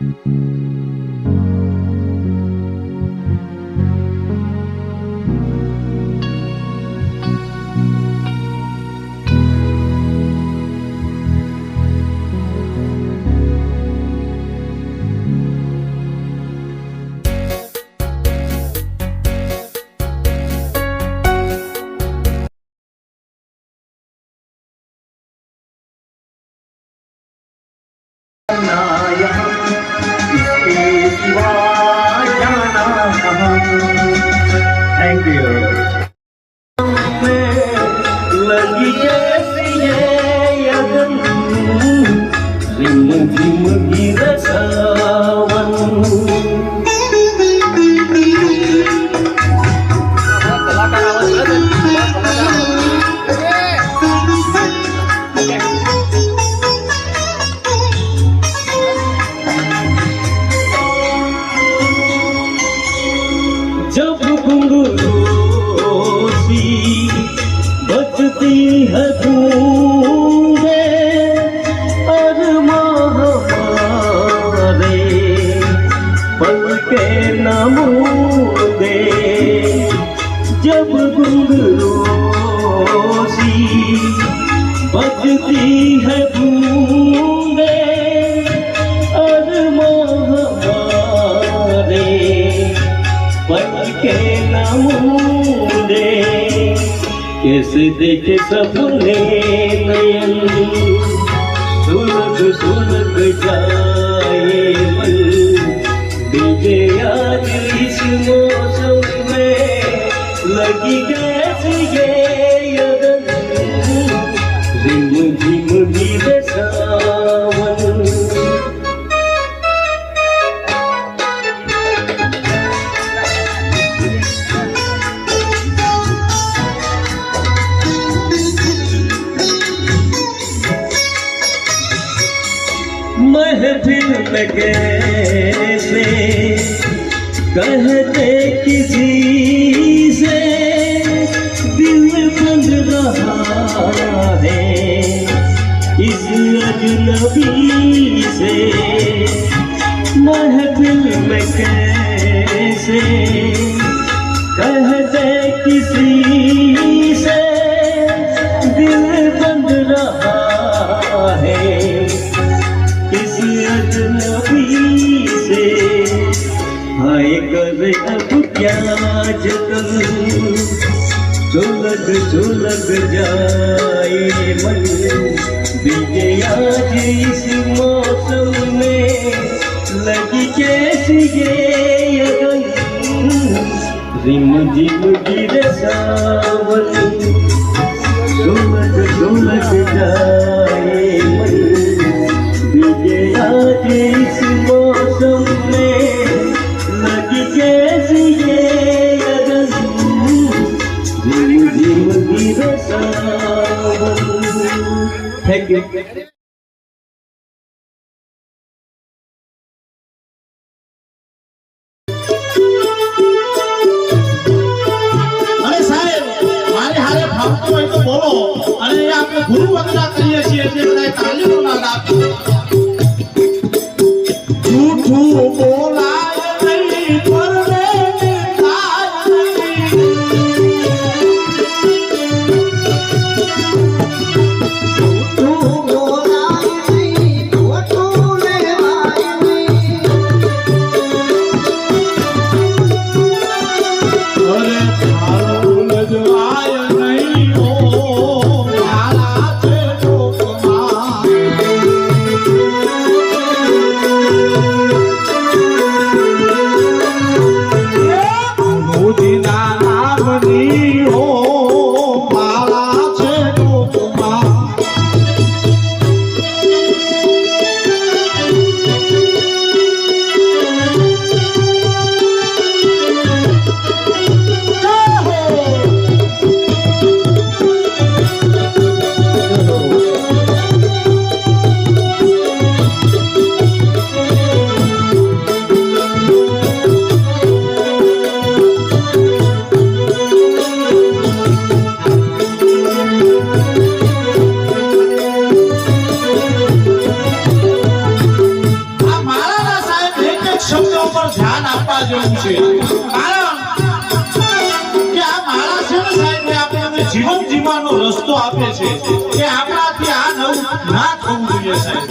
Thank you. लगी rim झिम गिर सावन जब घुंघरूसी बजती है गूंगे अरमां हमारे पल के न मूंगे। जब घुंघरूसी बजती है गूंगे अरमां हमारे पल के नमूने। कैसे देखे सपने नयन सुलग सुलग जाए मन। बीते आज इस मौसम में लगी कैसे ये अगन रिम झिम गिरे सावन। महफिल में कैसे कहते किसी से दिल बंध रहा है इस अजनबी से। महफिल में कैसे कहते किसी से दिल बंध रहा है अजनबी से। हाय कर अब क्या जतन सुलग सुलग जाए मन। बीते आज इस मौसम में लगी कैसी ये अगन रिम झिम गिरे सावन। सुलग सुलग जाए मन आज इस मौसम में लगी कैसी ये अगन झिम झिम गिरे सावन। Thank you. अरे साहेब मारे हारे फावતું હોય તો બોલો અને આપણે ગુરુ વંદના કરીએ છીએ એટલે બધા તાલીનો નાદ આપો। झूठू बोलाय नहीं परवे खाय झूठू बोलाय नहीं झूठू लेवाय अरे थारो नजराय नहीं हो मारा से लोकमा। કરવું છે. કારણ કે આ માળા છે ને સાહેબ એ આપણને જીવન જીવવાનો રસ્તો આપે છે કે આપણાથી આ નવું ના થવું જોઈએ સાહેબ.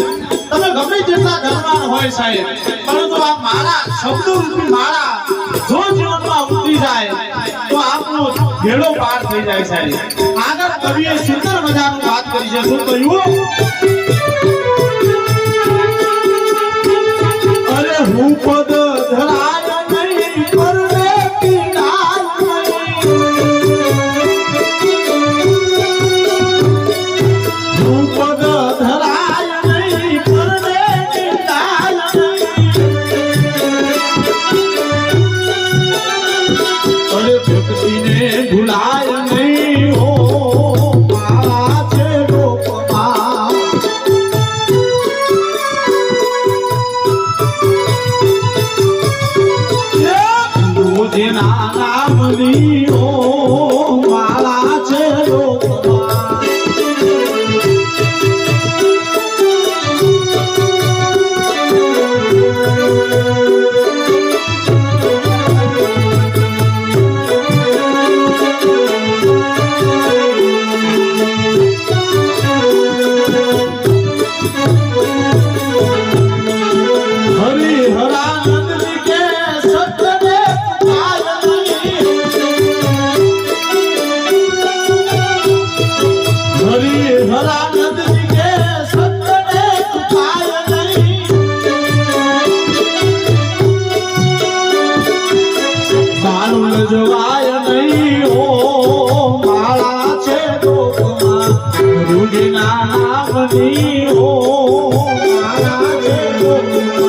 તમે ગમે તેટલા ધનવાન હોય સાહેબ, પરંતુ આ માળા શબ્દરૂપી માળા જો જીવનમાં ઉતરી જાય તો આપણો ભેડો પાર થઈ જાય સાહેબ. આગળ કવિએ સુંદર મજાનું વાત કરી છે. શું કહ્યું? અરે હું પદ ધરાય નહીં પરને પીડાય નહીં. હું પદ ધરાય નહીં પરને પીડાય નહીં. અરે ભક્તિને ભૂલાય નહીં હો મારા છે લોકમાં. જેના નામની ઓ માળા છે લોકમાં. હરિહરાનંદ કે સતને હરિહરાનંદ કે સતને પાય નહીં. મારું જવાય નહીં હો માળા છે લોકમાં. ગુરુજીના નામની હો માળા છે લોકમાં.